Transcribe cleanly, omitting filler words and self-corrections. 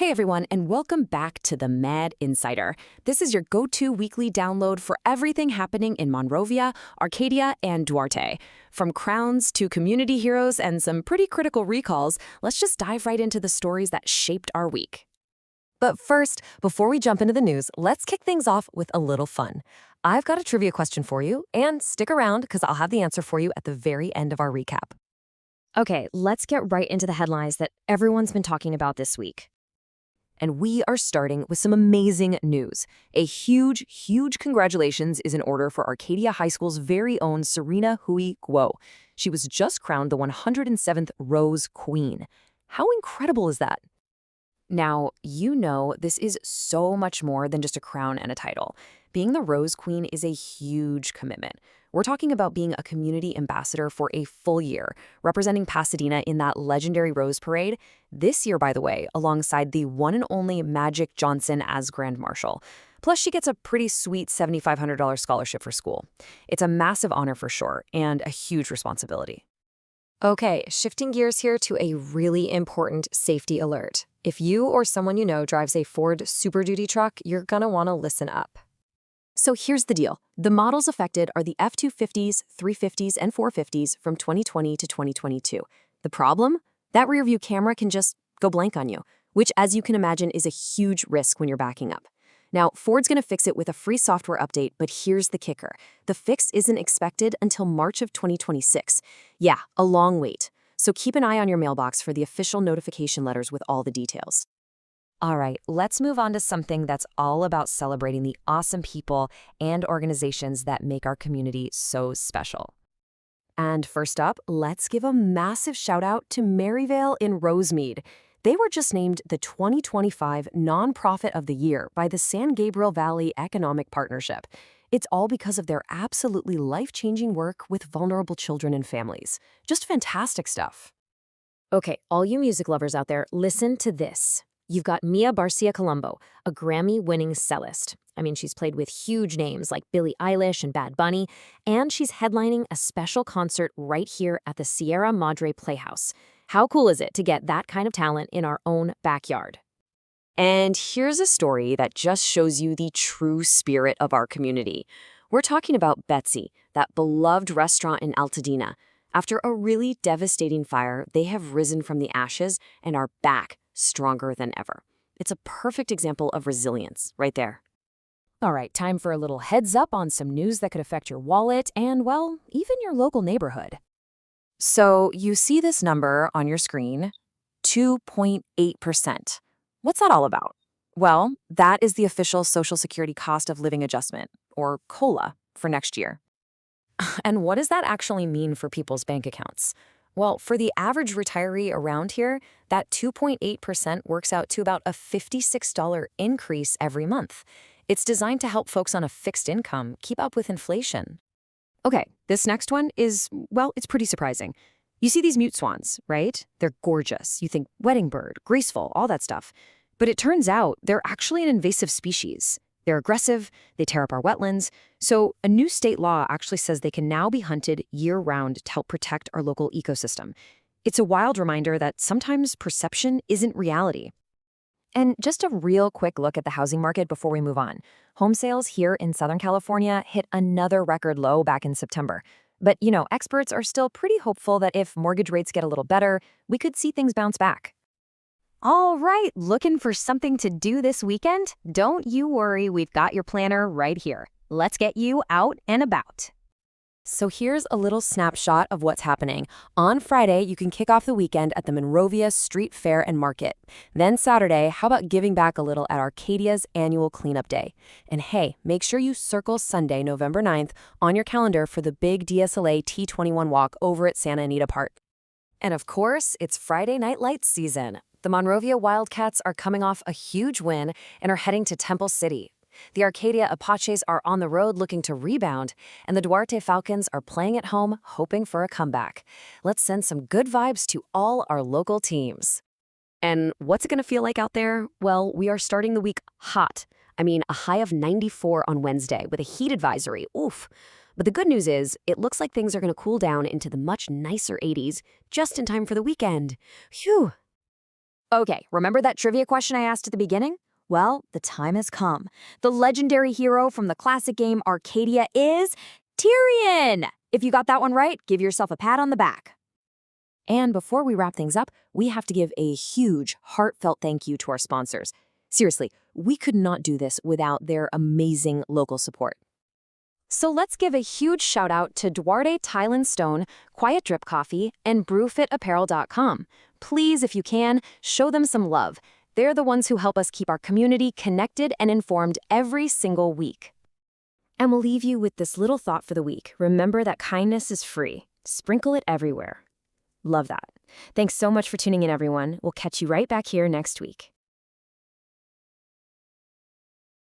Hey everyone, and welcome back to the Mad Insider. This is your go-to weekly download for everything happening in Monrovia, Arcadia, and Duarte. From crowns to community heroes and some pretty critical recalls, let's just dive right into the stories that shaped our week. But first, before we jump into the news, let's kick things off with a little fun. I've got a trivia question for you, and stick around because I'll have the answer for you at the very end of our recap. Okay, let's get right into the headlines that everyone's been talking about this week. And we are starting with some amazing news. A huge congratulations is in order for Arcadia High School's very own Serena Guo. She was just crowned the 107th Rose Queen. How incredible is that? Now, you know this is so much more than just a crown and a title. Being the Rose Queen is a huge commitment. We're talking about being a community ambassador for a full year, representing Pasadena in that legendary Rose Parade, this year, by the way, alongside the one and only Magic Johnson as Grand Marshal. Plus, she gets a pretty sweet $7,500 scholarship for school. It's a massive honor for sure, and a huge responsibility. Okay, shifting gears here to a really important safety alert. If you or someone you know drives a Ford Super Duty truck, you're gonna wanna listen up. So here's the deal. The models affected are the F-250s, 350s, and 450s from 2020 to 2022. The problem? That rearview camera can just go blank on you, which, as you can imagine, is a huge risk when you're backing up. Now, Ford's going to fix it with a free software update, but here's the kicker. The fix isn't expected until March of 2026. Yeah, a long wait. So keep an eye on your mailbox for the official notification letters with all the details. All right, let's move on to something that's all about celebrating the awesome people and organizations that make our community so special. And first up, let's give a massive shout out to Maryvale in Rosemead. They were just named the 2025 Nonprofit of the Year by the San Gabriel Valley Economic Partnership. It's all because of their absolutely life-changing work with vulnerable children and families. Just fantastic stuff. Okay, all you music lovers out there, listen to this. You've got Mia Barcia Colombo, a Grammy-winning cellist. I mean, she's played with huge names like Billie Eilish and Bad Bunny, and she's headlining a special concert right here at the Sierra Madre Playhouse. How cool is it to get that kind of talent in our own backyard? And here's a story that just shows you the true spirit of our community. We're talking about Betsy, that beloved restaurant in Altadena. After a really devastating fire, they have risen from the ashes and are back, stronger than ever. It's a perfect example of resilience right there. All right, time for a little heads up on some news that could affect your wallet and, well, even your local neighborhood. So you see this number on your screen, 2.8%. What's that all about? Well, that is the official Social Security Cost of Living Adjustment, or COLA, for next year. And what does that actually mean for people's bank accounts? Well, for the average retiree around here, that 2.8% works out to about a $56 increase every month. It's designed to help folks on a fixed income keep up with inflation. Okay, this next one is, well, it's pretty surprising. You see these mute swans, right? They're gorgeous. You think wedding bird, graceful, all that stuff. But it turns out they're actually an invasive species. They're aggressive, they tear up our wetlands. So a new state law actually says they can now be hunted year-round to help protect our local ecosystem. It's a wild reminder that sometimes perception isn't reality. And just a real quick look at the housing market before we move on. Home sales here in Southern California hit another record low back in September. But, experts are still pretty hopeful that if mortgage rates get a little better, we could see things bounce back. All right, looking for something to do this weekend? Don't you worry, we've got your planner right here. Let's get you out and about. So here's a little snapshot of what's happening. On Friday, you can kick off the weekend at the Monrovia Street Fair and Market. Then Saturday, how about giving back a little at Arcadia's annual cleanup day? And hey, make sure you circle Sunday, November 9th on your calendar for the big DSLA T21 walk over at Santa Anita Park. And of course, it's Friday Night Lights season. The Monrovia Wildcats are coming off a huge win and are heading to Temple City. The Arcadia Apaches are on the road looking to rebound, and the Duarte Falcons are playing at home hoping for a comeback. Let's send some good vibes to all our local teams. And what's it going to feel like out there? Well, we are starting the week hot. I mean, a high of 94 on Wednesday with a heat advisory. Oof. But the good news is, it looks like things are going to cool down into the much nicer 80s just in time for the weekend. Phew. Okay, remember that trivia question I asked at the beginning? Well, the time has come. The legendary hero from the classic game Arcadia is Tyrion! If you got that one right, give yourself a pat on the back. And before we wrap things up, we have to give a huge, heartfelt thank you to our sponsors. Seriously, we could not do this without their amazing local support. So let's give a huge shout out to Duarte Tile and Stone, Quiet Drip Coffee, and BrewFitApparel.com. Please, if you can, show them some love. They're the ones who help us keep our community connected and informed every single week. And we'll leave you with this little thought for the week. Remember that kindness is free. Sprinkle it everywhere. Love that. Thanks so much for tuning in, everyone. We'll catch you right back here next week.